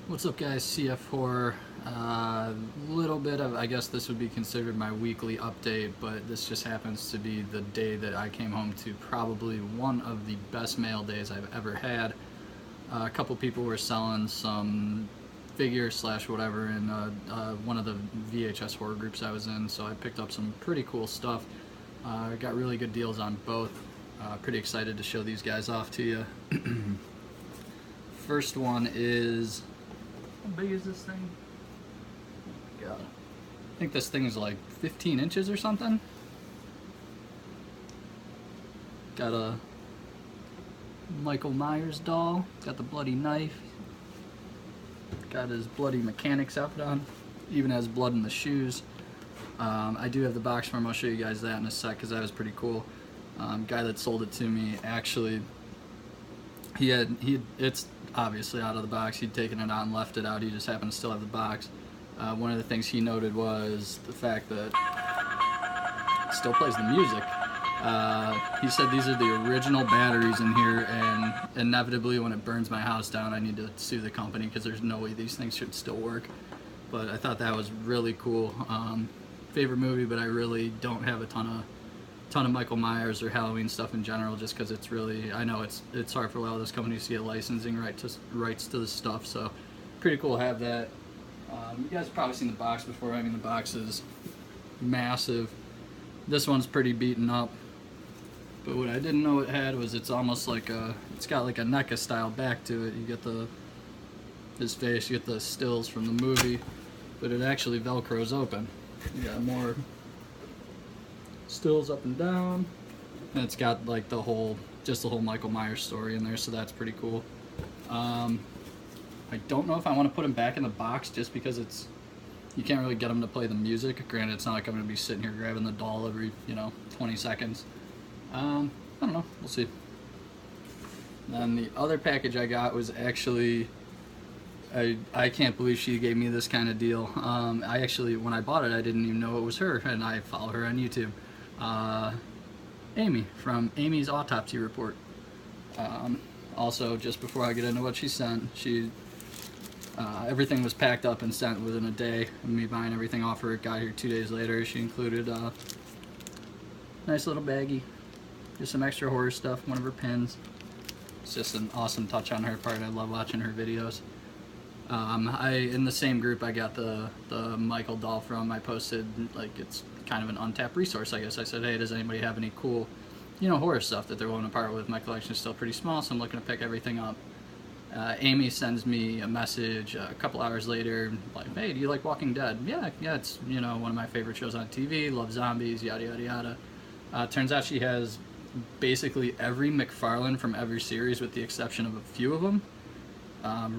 What's up, guys? CF4. Little bit of, I guess this would be considered my weekly update, but this just happens to be the day that I came home to probably one of the best mail days I've ever had. A couple people were selling some figures slash whatever in one of the VHS horror groups I was in, so I picked up some pretty cool stuff. Got really good deals on both. Pretty excited to show these guys off to you. First one is, how big is this thing? Oh my god. I think this thing is like 15 inches or something. Got a Michael Myers doll. Got the bloody knife. Got his bloody mechanics outfit on. Even has blood in the shoes. I do have the box for him. I'll show you guys that in a sec because that was pretty cool. Guy that sold it to me actually, it's obviously out of the box. He'd taken it out and left it out. He just happened to still have the box. One of the things he noted was the fact that it still plays the music. He said these are the original batteries in here, and inevitably when it burns my house down I need to sue the company because there's no way these things should still work. But I thought that was really cool. Favorite movie, but I really don't have a ton of Michael Myers or Halloween stuff in general, just because it's really, I know it's hard for a lot of those companies to get licensing rights to this stuff, so pretty cool to have that. You guys have probably seen the box before. I mean, the box is massive. This one's pretty beaten up, but what I didn't know it had was it's almost like it's got like a NECA style back to it. You get his face, you get the stills from the movie, but it actually velcros open. You got more stills up and down, and it's got like the whole Michael Myers story in there, so that's pretty cool. I don't know if I want to put him back in the box just because you can't really get him to play the music. Granted, it's not like I'm going to be sitting here grabbing the doll every 20 seconds. I don't know, we'll see. Then the other package I got was actually, I can't believe she gave me this kind of deal. I actually, when I bought it, I didn't even know it was her, and I follow her on YouTube. Amy from Amy's Autopsy Report. Also, just before I get into what she sent, everything was packed up and sent within a day of me buying everything off her. It got here 2 days later. She included a nice little baggie, just some extra horror stuff, one of her pins. It's just an awesome touch on her part. I love watching her videos. In the same group I got the Michael doll from, I posted, like, it's kind of an untapped resource, I guess. I said, hey, does anybody have any cool, horror stuff that they're willing to part with? My collection is still pretty small, so I'm looking to pick everything up. Amy sends me a message a couple hours later, like, hey, do you like Walking Dead? Yeah, it's, one of my favorite shows on TV, love zombies, yada, yada, yada. Turns out she has basically every McFarlane from every series with the exception of a few of them.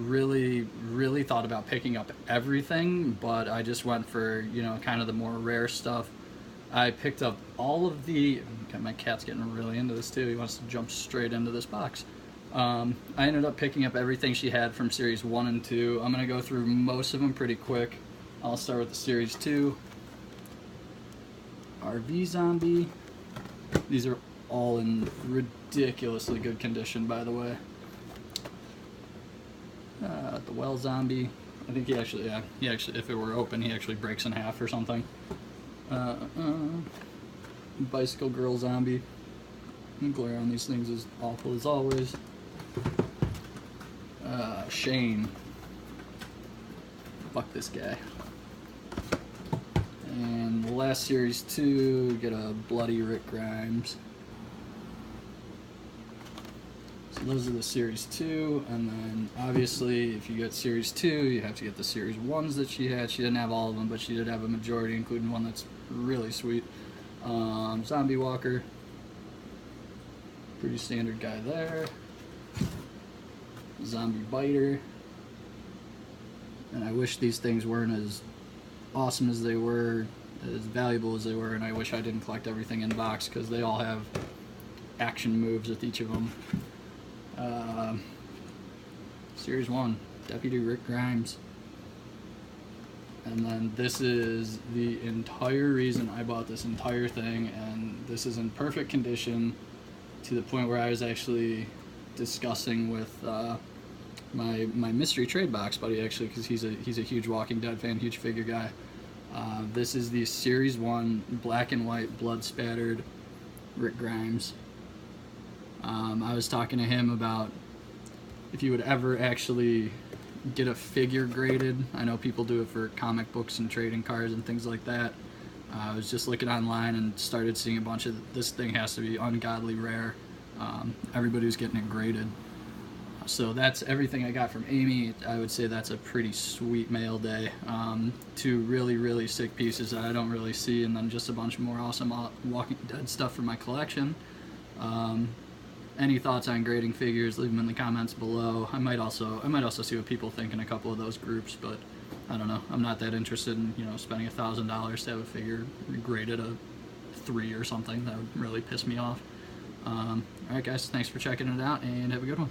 Really thought about picking up everything, but I just went for, kind of the more rare stuff. I picked up all of the, my cat's getting really into this too, he wants to jump straight into this box. I ended up picking up everything she had from series 1 and 2. I'm going to go through most of them pretty quick. I'll start with the series 2. RV Zombie. These are all in ridiculously good condition, by the way. The Well Zombie. I think he actually, if it were open, he actually breaks in half or something. Bicycle Girl Zombie. The glare on these things is awful as always. Shane. Fuck this guy. And the last series 2, get a bloody Rick Grimes. So those are the series 2, and then obviously if you get series 2, you have to get the series 1s that she had. She didn't have all of them, but she did have a majority, including one that's really sweet. Zombie Walker. Pretty standard guy there. Zombie Biter. And I wish these things weren't as awesome as they were, as valuable as they were, and I wish I didn't collect everything in box because they all have action moves with each of them. Series 1, Deputy Rick Grimes. And then this is the entire reason I bought this entire thing, and this is in perfect condition to the point where I was actually discussing with my mystery trade box buddy, actually, because he's a huge Walking Dead fan, huge figure guy. This is the Series 1 black and white blood spattered Rick Grimes. I was talking to him about if you would ever actually get a figure graded. I know people do it for comic books and trading cards and things like that. I was just looking online and started seeing a bunch of, this thing has to be ungodly rare. Everybody was getting it graded. So that's everything I got from Amy. I would say that's a pretty sweet mail day. Two really sick pieces that I don't really see, and then just a bunch more awesome Walking Dead stuff for my collection. Any thoughts on grading figures, leave them in the comments below. I might also see what people think in a couple of those groups, but I don't know. I'm not that interested in, you know, spending $1,000 to have a figure graded a 3 or something. That would really piss me off. Alright guys, thanks for checking it out, and have a good one.